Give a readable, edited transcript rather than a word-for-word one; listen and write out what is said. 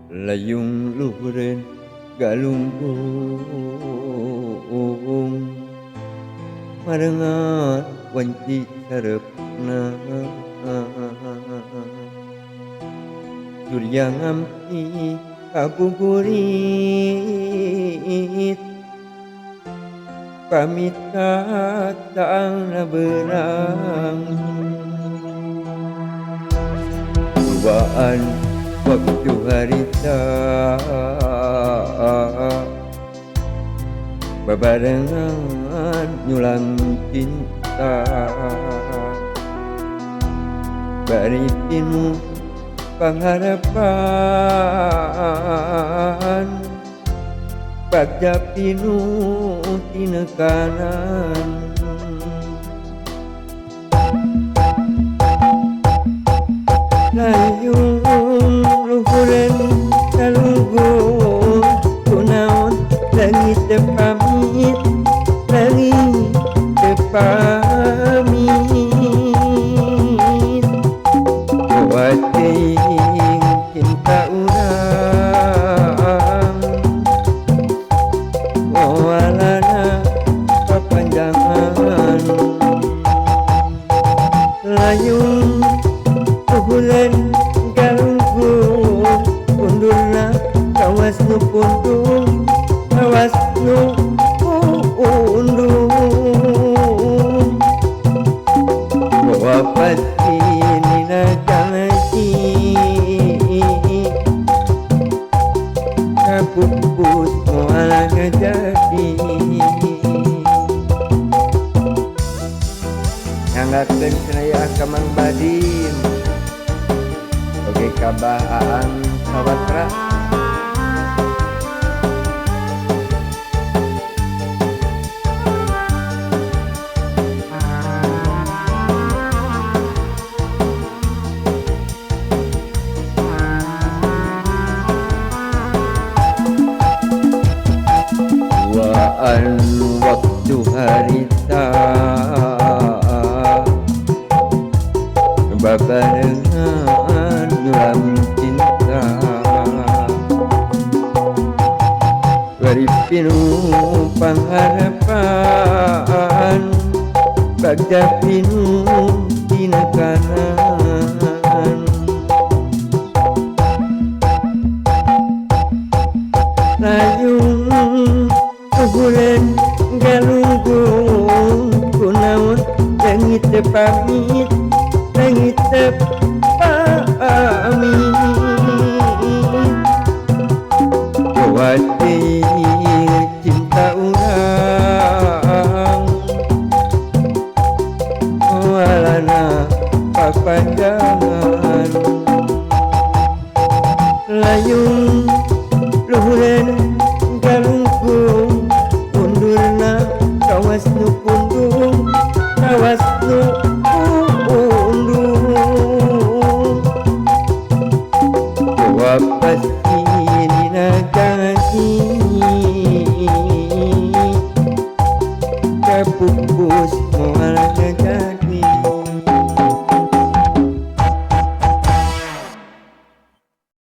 Layung luhureun galunggung marengat wanci sarepna surya ngampi kabuburit pamit ka taangna beurang cobaan waktu harita babarengan nyulang cinta bari pinuh pangharapan bagja pinuh tinekanan layung luhureun kalunggung kunaon langit teu pamit langit teu pamit bawa teuing cinta urang moalana papanjangan layung luhureun galunggung undurna kawas nu pundung kawas nu undung bawa pasti nina janji kapupus moal ngajadi nganggakeun cenaya ka Mang Badin oge kabahaan sawatra waan waktu harita babarengan nyulam cinta bari pinuh pangharapan bagja pinuh tinekanan layung luhureun galunggung kunaon langit teu pamit langit teu pamit bawa teuing cinta urang moalana papanjangan layung luhureun galunggung undurna kawas nu pundung kawas nu undung bawa pasti nina janji kapupus moal